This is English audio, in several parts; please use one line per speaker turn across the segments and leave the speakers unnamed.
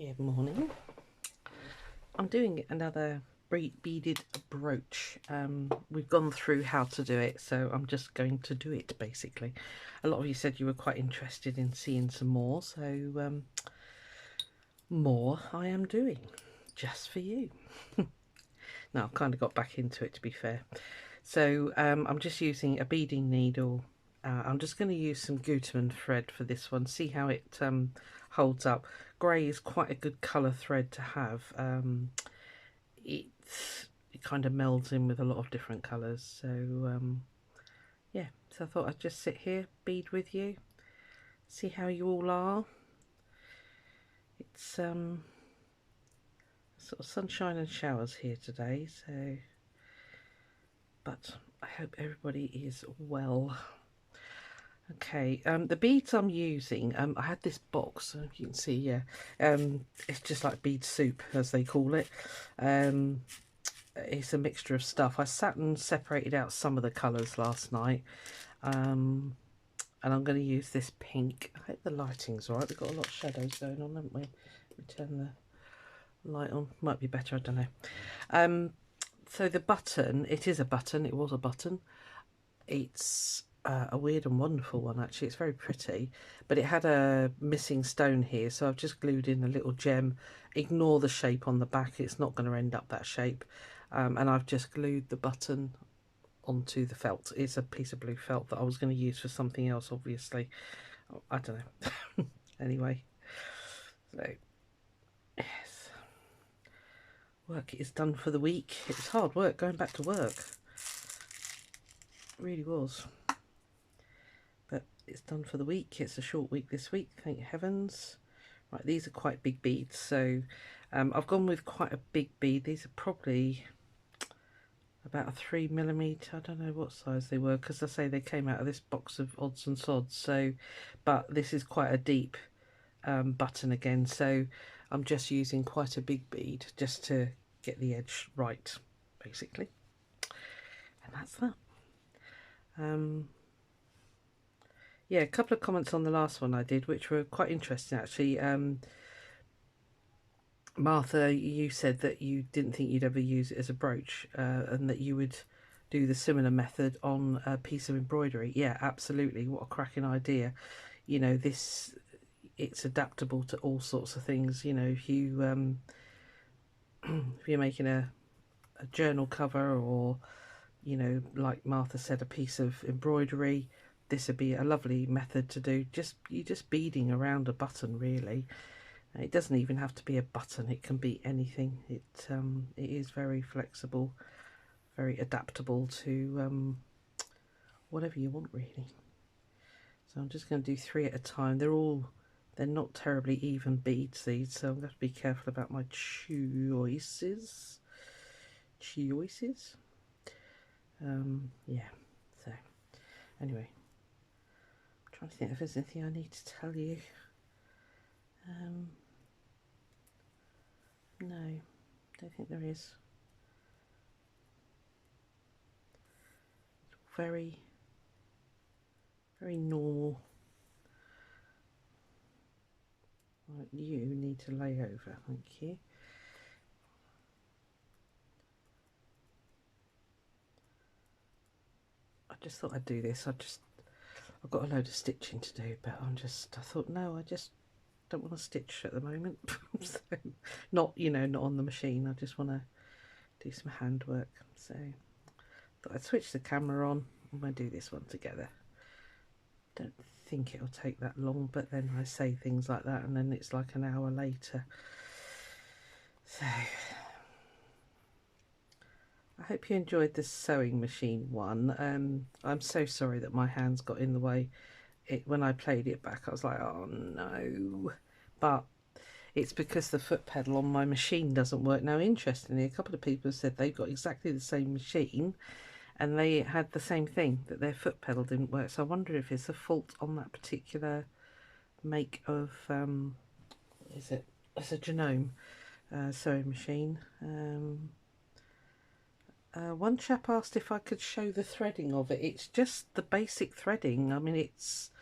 Good morning. I'm doing another beaded brooch. We've gone through how to do it, so I'm just going to do it basically. A lot of you said you were quite interested in seeing some more, so more I am doing just for you. Now I've kind of got back into it, to be fair. So I'm just using a beading needle. I'm just going to use some Gutermann thread for this one, see how it holds up. Grey is quite a good colour thread to have. It kind of melds in with a lot of different colours. So yeah, so I thought I'd just sit here, bead with you, see how you all are. It's sort of sunshine and showers here today, so but I hope everybody is well. Okay, the beads I'm using, I had this box, you can see, yeah, it's just like bead soup, as they call it. It's a mixture of stuff. I sat and separated out some of the colours last night, and I'm going to use this pink. I hope the lighting's alright. We've got a lot of shadows going on, haven't we? Turn the light on, might be better, I don't know. So the button, it is a button, it was a button. It's a weird and wonderful one, actually. It's very pretty, but it had a missing stone here, so I've just glued in a little gem. Ignore the shape on the back, it's not going to end up that shape. And I've just glued the button onto the felt. It's a piece of blue felt that I was going to use for something else, obviously. I don't know. Anyway, so yes, work is done for the week. It was hard work going back to work. It really was. But it's done for the week. It's a short week this week, thank heavens. Right, these are quite big beads, so I've gone with quite a big bead. These are probably about a 3mm. I don't know what size they were, because I say they came out of this box of odds and sods. So, but this is quite a deep button again, so I'm just using quite a big bead just to get the edge right, basically. And that's that. Yeah, a couple of comments on the last one I did, which were quite interesting actually. Martha, you said that you didn't think you'd ever use it as a brooch, and that you would do the similar method on a piece of embroidery. Yeah, absolutely. What a cracking idea. You know, it's adaptable to all sorts of things. You know, if you if you're making a journal cover, or, you know, like Martha said, a piece of embroidery, this would be a lovely method to do. You're just beading around a button, really. It doesn't even have to be a button, it can be anything. It is very flexible, very adaptable to whatever you want, really. So I'm just going to do 3 at a time. They're not terribly even beads, these, so I'm going to be careful about my choices. Yeah, so anyway, I'm trying to think if there's anything I need to tell you. No, don't think there is. Very, very normal. Right, you need to lay over, thank you. I just thought I'd do this. I've got a load of stitching to do, but I thought, no, I just don't want to stitch at the moment. So, not, you know, not on the machine. I just want to do some handwork. So thought I'd switch the camera on and we'll do this one together. Don't think it'll take that long, but then I say things like that and then it's like an hour later. So I hope you enjoyed the sewing machine one. I'm so sorry that my hands got in the way. When I played it back, I was like, oh no. But it's because the foot pedal on my machine doesn't work. Now, interestingly, a couple of people have said they've got exactly the same machine and they had the same thing, that their foot pedal didn't work. So I wonder if it's a fault on that particular make of, what is it? It's a Genome sewing machine. One chap asked if I could show the threading of it. It's just the basic threading. I mean, it's,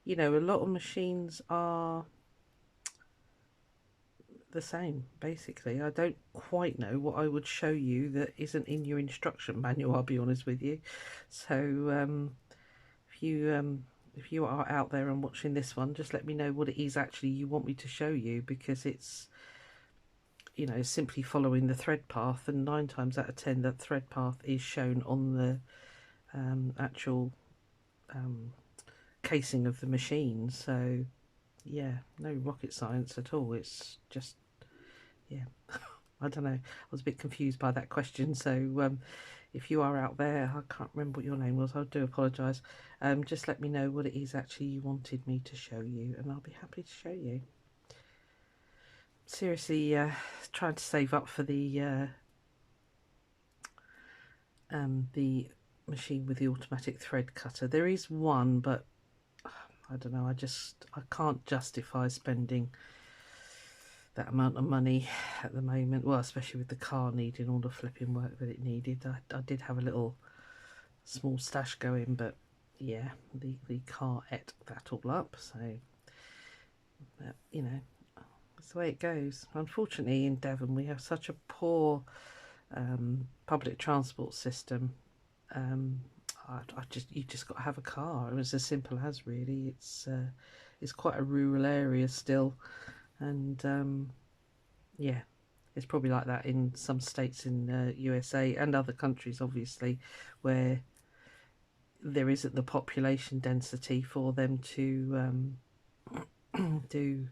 you know, a lot of machines are the same basically. I don't quite know what I would show you that isn't in your instruction manual, I'll be honest with you. So if you are out there and watching this one, just let me know what it is actually you want me to show you, because it's, you know, simply following the thread path, and 9 times out of 10 that thread path is shown on the actual casing of the machine. So yeah, no rocket science at all. It's just, yeah, I don't know, I was a bit confused by that question. So if you are out there, I can't remember what your name was, I do apologise. Just let me know what it is actually you wanted me to show you, and I'll be happy to show you. Seriously, trying to save up for the machine with the automatic thread cutter. There is one, but I don't know, I can't justify spending that amount of money at the moment. Well, especially with the car needing all the flipping work that it needed. I did have a little small stash going, but yeah, the car ate that all up. So you know, that's the way it goes. Unfortunately, in Devon we have such a poor public transport system. You just got to have a car. It was as simple as, really. It's quite a rural area still, and yeah, it's probably like that in some states in USA and other countries, obviously, where there isn't the population density for them to do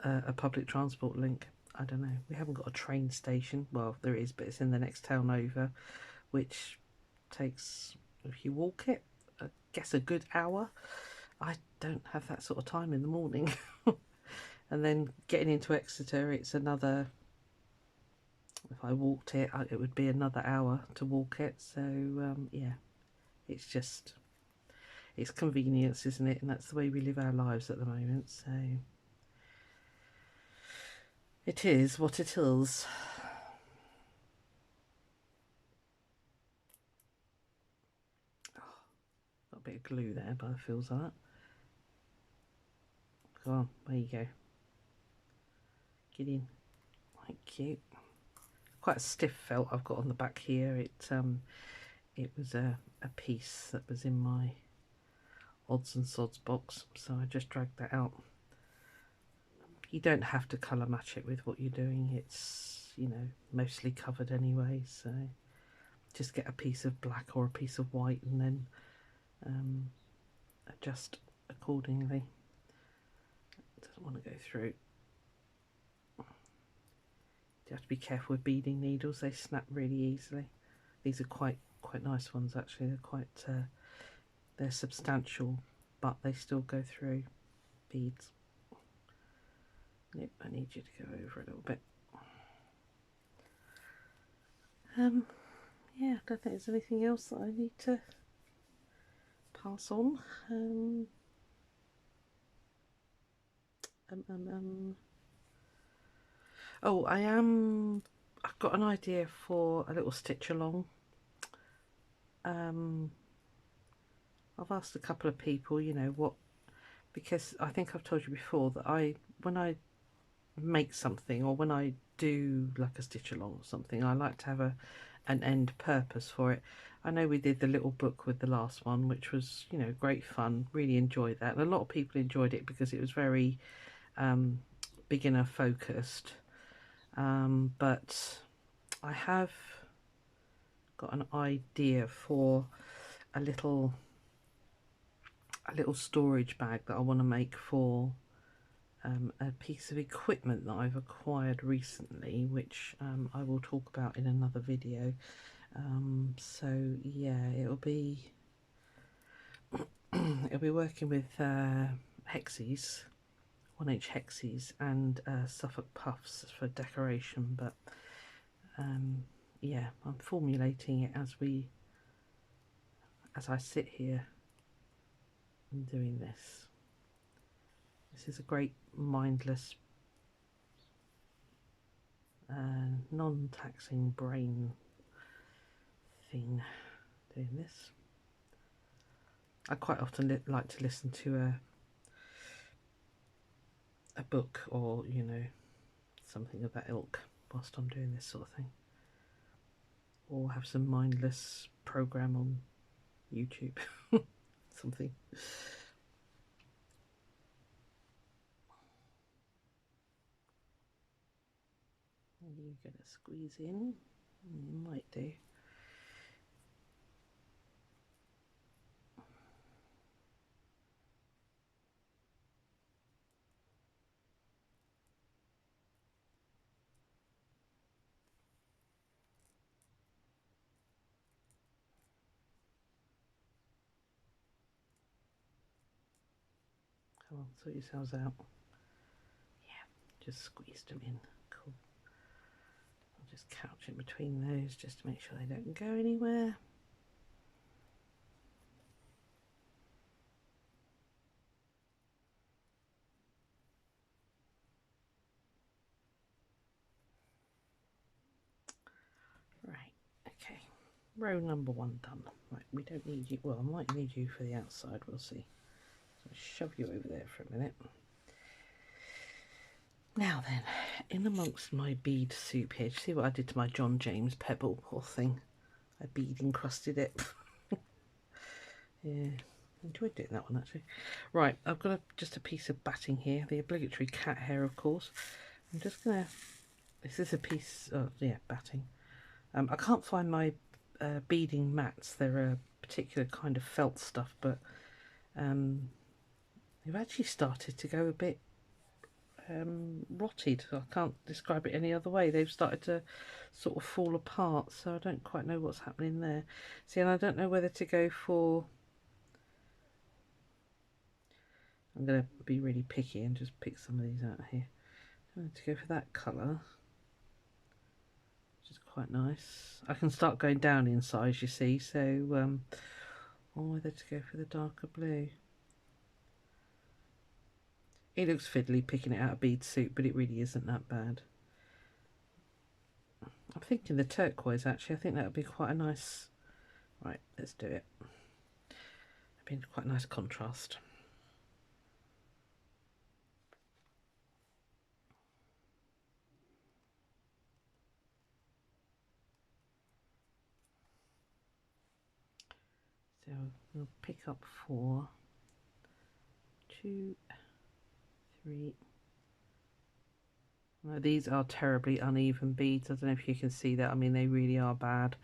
a public transport link. I don't know. We haven't got a train station. Well, there is, but it's in the next town over, which takes, if you walk it, I guess a good hour. I don't have that sort of time in the morning. And then getting into Exeter, it's another, if I walked it, it would be another hour to walk it. So yeah, it's just, it's convenience, isn't it? And that's the way we live our lives at the moment. So it is what it is. Got a bit of glue there by the feels of that. Go on, there you go. Get in. Thank you. Quite a stiff felt I've got on the back here. It was a piece that was in my odds and sods box, so I just dragged that out. You don't have to colour match it with what you're doing. It's, you know, mostly covered anyway, so just get a piece of black or a piece of white and then adjust accordingly. Doesn't want to go through. You have to be careful with beading needles, they snap really easily. These are quite nice ones actually. They're quite they're substantial, but they still go through beads. Yep, I need you to go over a little bit. Yeah, I don't think there's anything else that I need to pass on. Oh, I've got an idea for a little stitch along. I've asked a couple of people, you know, what, because I think I've told you before that when I make something, or when I do like a stitch along or something, I like to have an end purpose for it. I know we did the little book with the last one, which was, you know, great fun. Really enjoyed that, and a lot of people enjoyed it because it was very beginner focused. But I have got an idea for a little storage bag that I want to make for a piece of equipment that I've acquired recently, which I will talk about in another video. So yeah, it'll be working with hexies, 1H hexies, and Suffolk puffs for decoration. But yeah, I'm formulating it as I sit here and doing this. This is a great mindless, non-taxing brain thing, doing this. I quite often like to listen to a book, or, you know, something of that ilk whilst I'm doing this sort of thing, or have some mindless program on YouTube. Something. You're going to squeeze in. You might do. Come on, sort yourselves out. Yeah, just squeezed them in. Cool. I'll just couch in between those just to make sure they don't go anywhere. Right, okay. Row number 1 done. Right, we don't need you. Well, I might need you for the outside, we'll see. So I'll shove you over there for a minute. Now then, in amongst my bead soup here, see what I did to my John James pebble, poor thing. I bead encrusted it. Yeah, enjoyed doing that one actually. Right, I've got just a piece of batting here, the obligatory cat hair of course. I'm just gonna, this is a piece of, yeah, batting. I can't find my beading mats, they're a particular kind of felt stuff, but they've actually started to go a bit rotted. I can't describe it any other way. They've started to sort of fall apart, so I don't quite know what's happening there. See, and I don't know whether to go for, I'm going to be really picky and just pick some of these out here. I'm going to go for that colour, which is quite nice. I can start going down in size, you see, so or whether to go for the darker blue. It looks fiddly picking it out of bead soup, but it really isn't that bad. I'm thinking the turquoise actually, I think that would be quite a nice, right, let's do it. It'd be quite a nice contrast. So we'll pick up 4, 2, 3. Now, these are terribly uneven beads. I don't know if you can see that. I mean, they really are bad.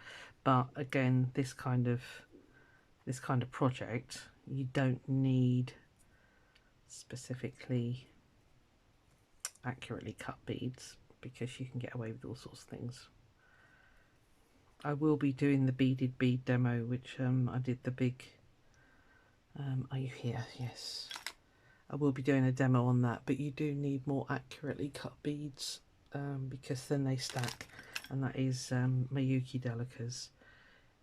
But again, this kind of project, you don't need specifically accurately cut beads because you can get away with all sorts of things. I will be doing the beaded bead demo, which I did the big. Are you here? Yes. I will be doing a demo on that, but you do need more accurately cut beads because then they stack, and that is Miyuki Delica's.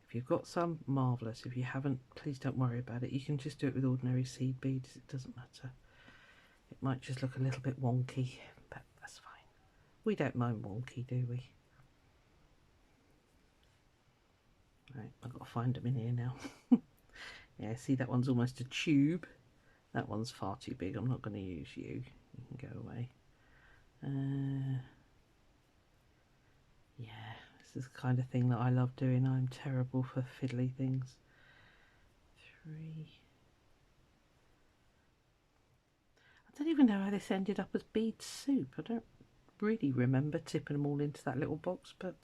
If you've got some, marvellous. If you haven't, please don't worry about it. You can just do it with ordinary seed beads, it doesn't matter. It might just look a little bit wonky, but that's fine. We don't mind wonky, do we? Right, I've got to find them in here now. Yeah, see, that one's almost a tube. That one's far too big. I'm not going to use you. You can go away. Yeah, this is the kind of thing that I love doing. I'm terrible for fiddly things. 3. I don't even know how this ended up as bead soup. I don't really remember tipping them all into that little box, but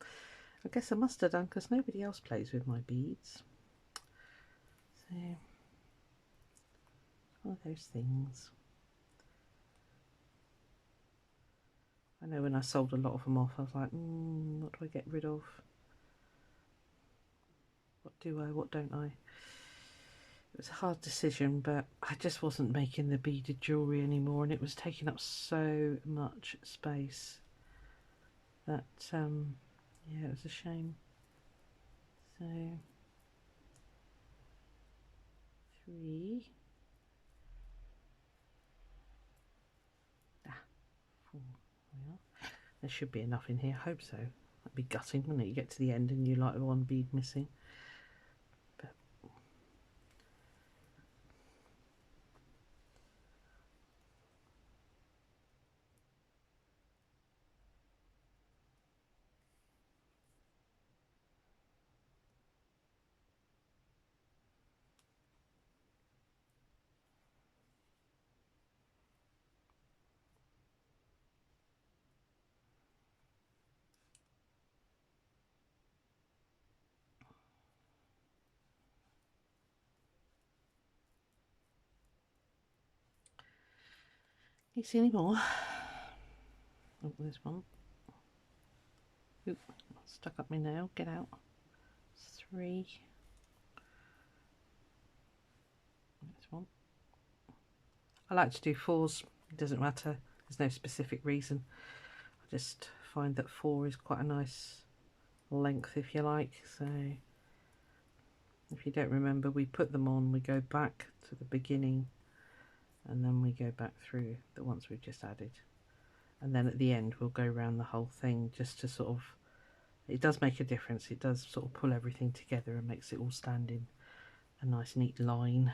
I guess I must have done because nobody else plays with my beads. So, one of those things. I know when I sold a lot of them off, I was like, what do I get rid of? What do I, what don't I? It was a hard decision, but I just wasn't making the beaded jewellery anymore, and it was taking up so much space that, yeah, it was a shame. So, 3. 4. There we are. There should be enough in here. I hope so. That'd be gutting, wouldn't it? You get to the end and you like one bead missing. But Can you see any more? Oh, there's one. Oop, stuck up my nail. Get out. 3. There's one. I like to do 4s. It doesn't matter. There's no specific reason. I just find that 4 is quite a nice length, if you like. So if you don't remember, we put them on, we go back to the beginning, and then we go back through the ones we've just added, and then at the end we'll go around the whole thing, just to sort of, it does make a difference. It does sort of pull everything together and makes it all stand in a nice neat line.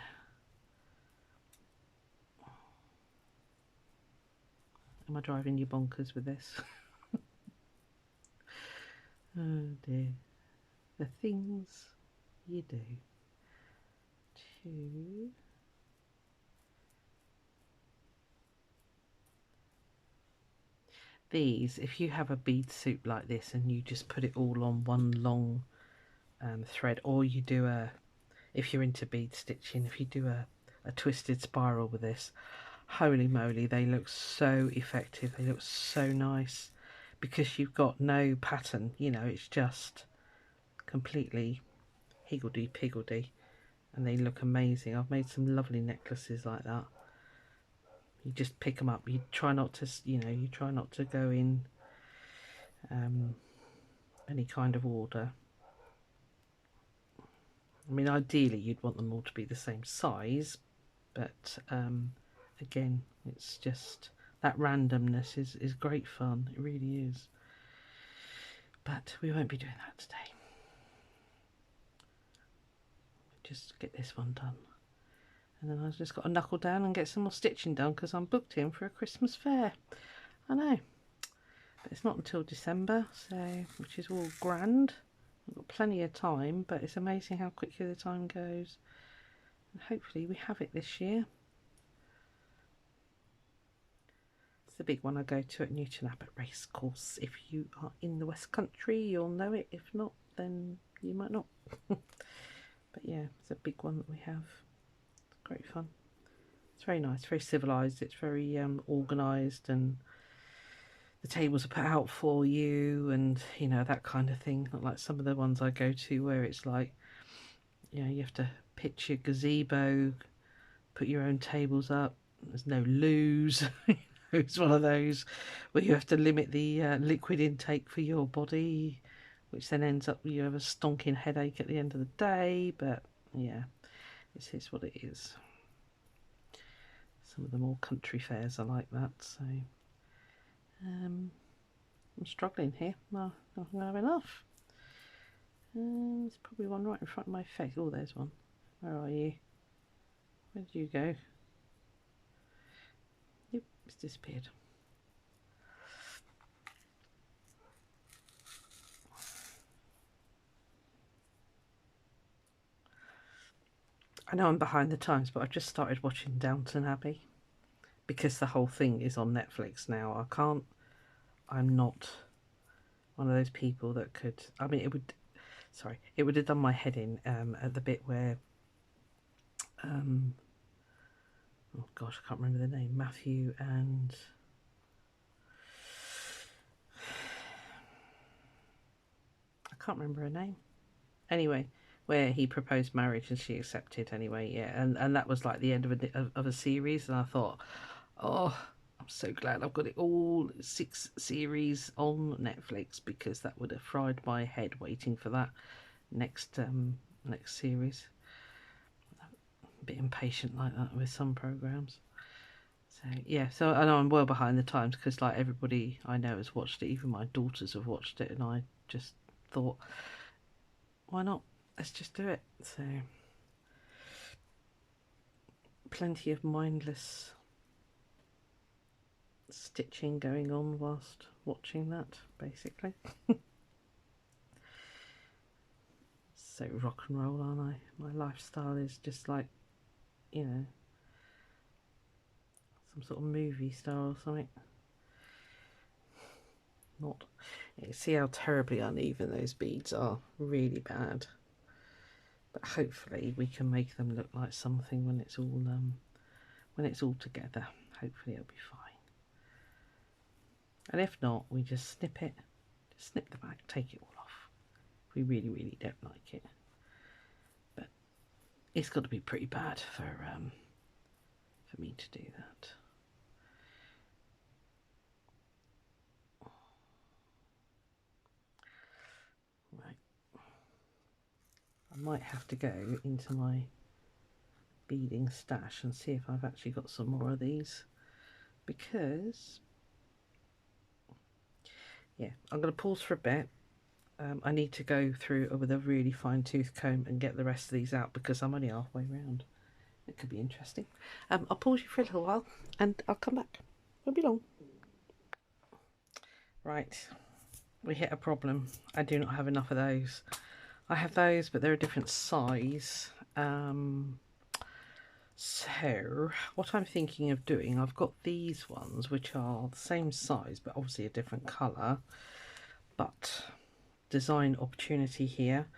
Am I driving you bonkers with this? Oh dear, the things you do. 2. These, if you have a bead soup like this and you just put it all on one long thread, or you do a, if you're into bead stitching, if you do a twisted spiral with this, holy moly, they look so effective. They look so nice because you've got no pattern, you know, it's just completely higgledy-piggledy, and they look amazing. I've made some lovely necklaces like that. You just pick them up. You try not to, you know, you try not to go in any kind of order. I mean, ideally you'd want them all to be the same size, but again, it's just that randomness is great fun. It really is. But we won't be doing that today. Just get this one done, and then I've just got to knuckle down and get some more stitching done because I'm booked in for a Christmas fair. I know, but it's not until December, so which is all grand. I've got plenty of time, but it's amazing how quickly the time goes. And hopefully we have it this year. It's the big one I go to at Newton Abbot Racecourse. If you are in the West Country, you'll know it. If not, then you might not. But yeah, it's a big one that we have. It's great fun. It's very nice, very civilised. It's very organised, and the tables are put out for you, and you know, that kind of thing. Not like some of the ones I go to where it's like, you know, you have to pitch your gazebo, put your own tables up. There's no loos. It's one of those where you have to limit the liquid intake for your body, which then ends up with you have a stonking headache at the end of the day. But yeah, this is what it is. Some of the more country fairs are like that. So I'm struggling here. No, I'm not gonna have enough. There's probably one right in front of my face. Oh, there's one. Where are you? Where did you go? Yep, it's disappeared. I know I'm behind the times, but I've just started watching Downton Abbey because the whole thing is on Netflix now. I'm not one of those people that could, I mean, it would have done my head in at the bit where, oh gosh, I can't remember the name, Matthew and, I can't remember her name. Anyway, where he proposed marriage and she accepted anyway, yeah, and that was like the end of a series, and I thought, oh, I'm so glad I've got it all 6 series on Netflix, because that would have fried my head waiting for that next series. A bit impatient like that with some programs. So yeah, so I know I'm well behind the times because like everybody I know has watched it, even my daughters have watched it, and I just thought, why not? Let's just do it. So plenty of mindless stitching going on whilst watching that, basically. So rock and roll, aren't I? My lifestyle is just like, you know, some sort of movie star or something. Not. You see how terribly uneven those beads are. Really bad. But hopefully we can make them look like something when it's all together. Hopefully it'll be fine. And if not, we just snip it, just snip the back, take it all off. We really don't like it, but it's got to be pretty bad for me to do that. Right, I might have to go into my beading stash and see if I've actually got some more of these, because yeah, I'm going to pause for a bit. I need to go through with a really fine tooth comb and get the rest of these out because I'm only halfway round. It could be interesting. I'll pause you for a little while and I'll come back. Won't be long. Right, we hit a problem. I do not have enough of those. I have those, but they're a different size. So what I'm thinking of doing, I've got these ones which are the same size but obviously a different colour, but design opportunity here,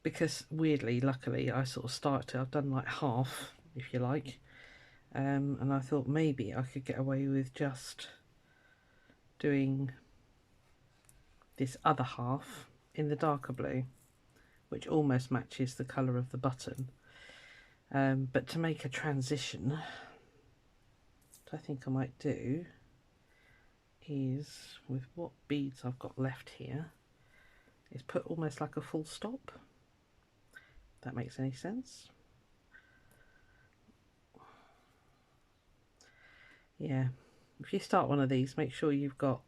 because weirdly, luckily, I sort of started, I've done like half, if you like, and I thought maybe I could get away with just doing this other half in the darker blue, which almost matches the colour of the button. But to make a transition, what I think I might do is, with what beads I've got left here, is put almost like a full stop, if that makes any sense. Yeah, if you start one of these, make sure you've got,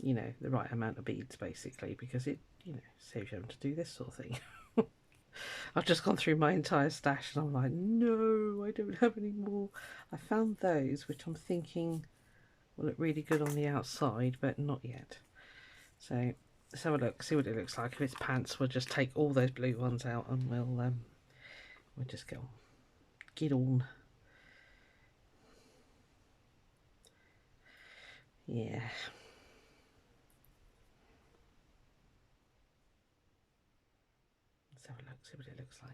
you know, the right amount of beads basically, because it, you know, saves you having to do this sort of thing. I've just gone through my entire stash and I'm like, no, I don't have any more. I found those which I'm thinking will look really good on the outside, but not yet. So let's have a look, see what it looks like. If it's pants, we'll just take all those blue ones out and we'll just get on. Yeah. Let's have a look, see what it looks like.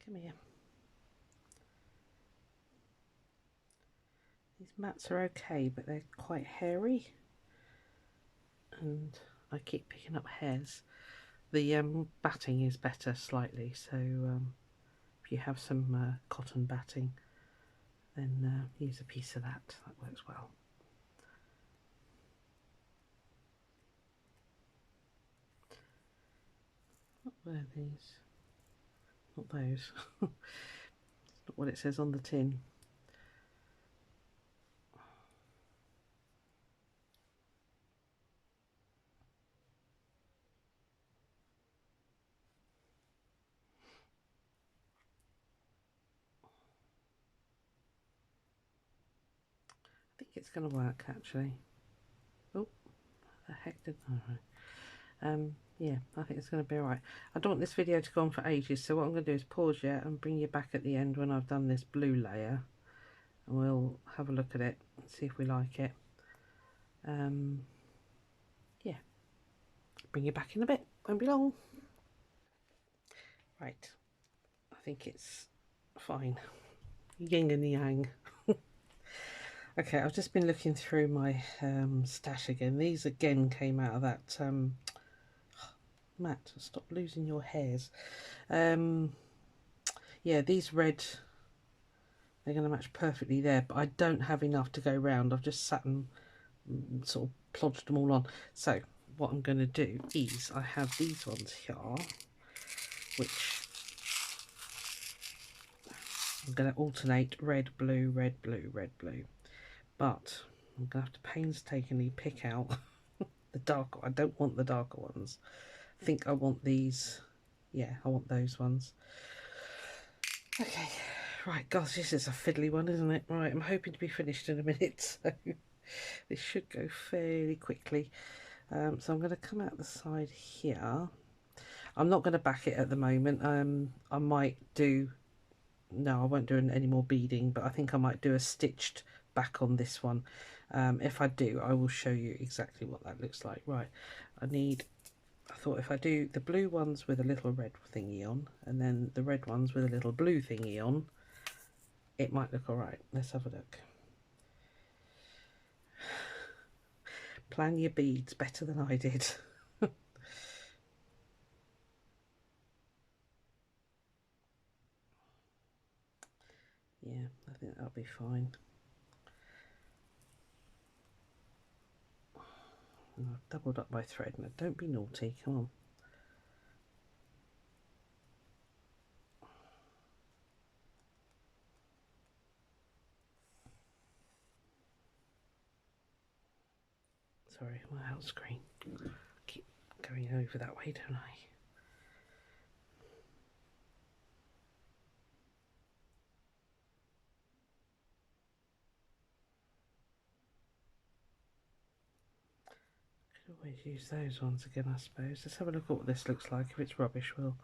Come here. These mats are okay, but they're quite hairy, and I keep picking up hairs. The batting is better slightly, so if you have some cotton batting, then use a piece of that. That works well. What were these? Not those. Not what it says on the tin. I think it's going to work actually. Oh, the heck did I? Yeah, I think it's going to be alright. I don't want this video to go on for ages, so what I'm going to do is pause you and bring you back at the end when I've done this blue layer, and we'll have a look at it and see if we like it. Yeah, bring you back in a bit, won't be long. Right, I think it's fine. Yin and yang. Okay, I've just been looking through my stash again. These again came out of that Matt, stop losing your hairs. Yeah, these red, they're going to match perfectly there, but I don't have enough to go round. I've just sat and sort of plodged them all on. So what I'm going to do is, I have these ones here, which I'm going to alternate red, blue, red, blue, red, blue. But I'm going to have to painstakingly pick out the darker. I don't want the darker ones. I think I want these. Yeah, I want those ones. Okay, right, gosh, this is a fiddly one, isn't it? Right, I'm hoping to be finished in a minute, so this should go fairly quickly. So I'm going to come out the side here. I'm not going to back it at the moment. I might do, no, I won't do any more beading, but I think I might do a stitched back on this one. If I do, I will show you exactly what that looks like. Right, I thought if I do the blue ones with a little red thingy on, and then the red ones with a little blue thingy on, it might look alright. Let's have a look. Plan your beads better than I did. Yeah, I think that'll be fine. I've doubled up my thread now. Don't be naughty, come on. Sorry, my out screen. Keep going over that way, don't I? Could always use those ones again, I suppose. Let's have a look at what this looks like. If it's rubbish, we'll...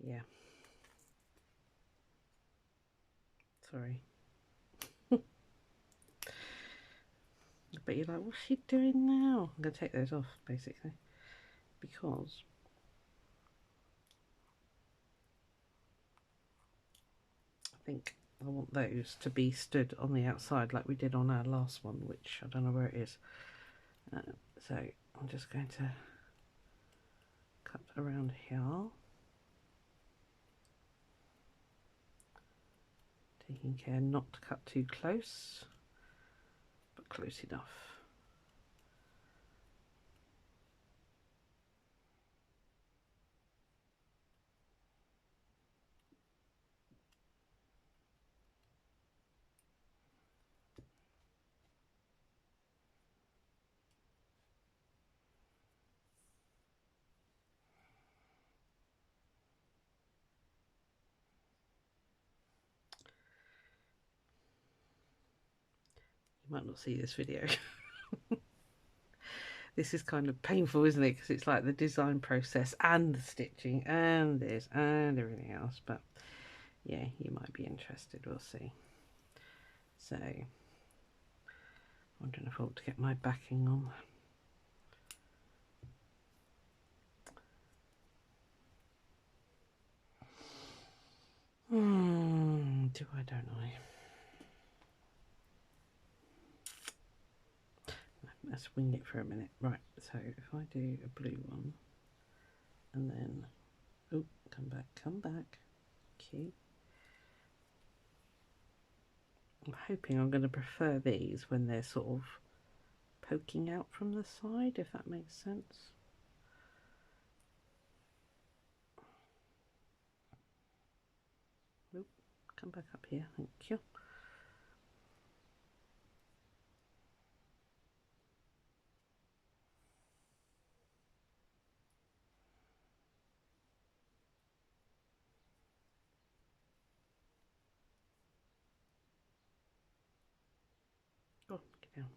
Yeah. Sorry. But you're like, what's she doing now? I'm going to take those off, basically. Because I think I want those to be stood on the outside like we did on our last one, which I don't know where it is. So I'm just going to cut around here, taking care not to cut too close, but close enough. You might not see this video. This is kind of painful, isn't it? Because it's like the design process and the stitching and this and everything else. But yeah, you might be interested. We'll see. So, wondering if I ought to get my backing on. Do I, don't I? Let's wing it for a minute. Right, so if I do a blue one and then, oh, come back. Okay. I'm hoping I'm going to prefer these when they're sort of poking out from the side, if that makes sense. Oh, come back up here, thank you. Oh, get down.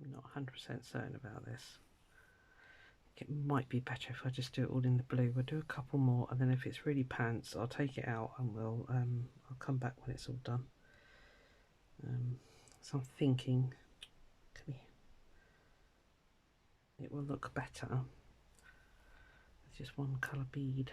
I'm not 100% certain about this. It might be better if I just do it all in the blue. We'll do a couple more, and then if it's really pants, I'll take it out and I'll come back when it's all done. So I'm thinking, come here, it will look better with just one colour bead.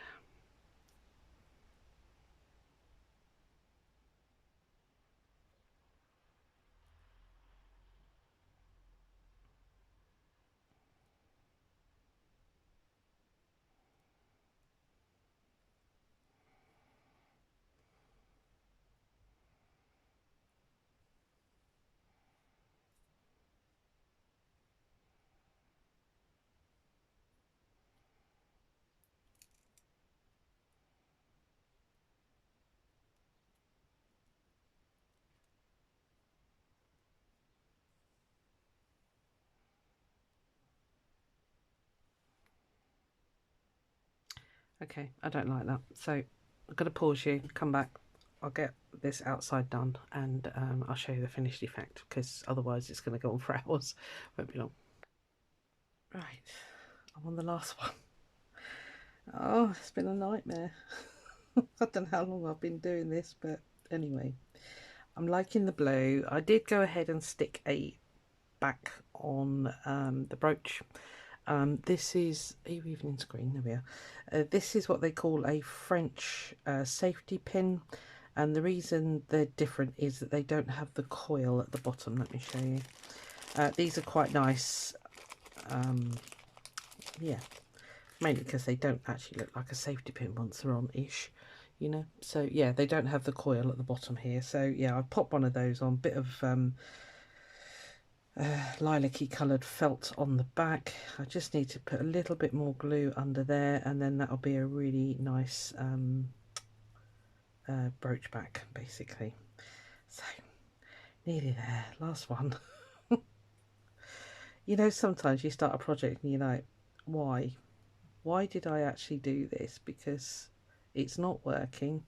Okay, I don't like that. So I'm going to pause you, come back. I'll get this outside done and I'll show you the finished effect, because otherwise it's going to go on for hours. Won't be long. Right, I'm on the last one. Oh, it's been a nightmare. I don't know how long I've been doing this, but anyway, I'm liking the blue. I did go ahead and stick a back on the brooch. This is, are you even in screen? There we are. This is what they call a French safety pin, and the reason they're different is that they don't have the coil at the bottom. Let me show you. These are quite nice. Yeah, mainly because they don't actually look like a safety pin once they're on ish, you know. So yeah, they don't have the coil at the bottom here. So yeah, I've popped one of those on, bit of lilac-y coloured felt on the back. I just need to put a little bit more glue under there, and then that'll be a really nice brooch back basically. So nearly there, last one. You know, sometimes you start a project and you're like, why did I actually do this? Because it's not working,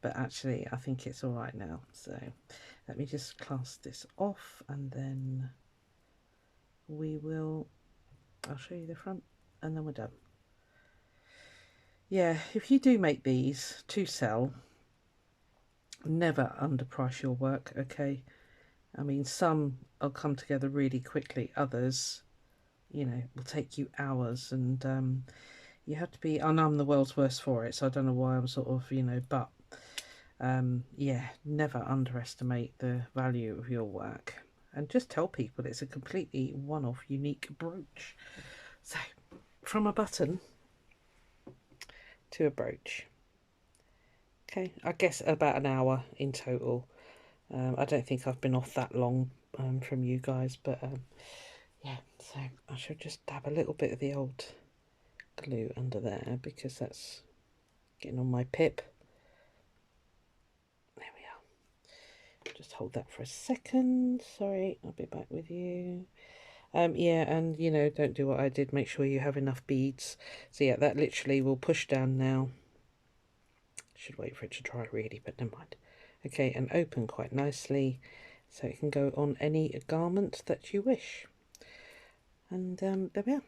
but actually I think it's all right now. So let me just clasp this off, and then I'll show you the front, and then we're done. Yeah, if you do make these to sell, never underprice your work, okay? I mean, some will come together really quickly, others, you know, will take you hours, and you have to be, and I'm the world's worst for it, so I don't know why I'm sort of, you know, but yeah, never underestimate the value of your work, and just tell people it's a completely one-off, unique brooch. So, from a button to a brooch. Okay, I guess about an hour in total. I don't think I've been off that long from you guys, but yeah, so I should just dab a little bit of the old glue under there, because that's getting on my pip. There we are. Just hold that for a second. Sorry, I'll be back with you. Yeah, and you know, don't do what I did. Make sure you have enough beads. So yeah, that literally will push down now. Should wait for it to dry really, but never mind. Okay, and open quite nicely, so it can go on any garment that you wish. And there we are.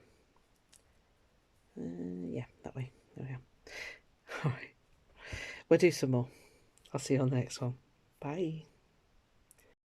Yeah, that way. There we are. All right, we'll do some more. I'll see you on the next one. Bye.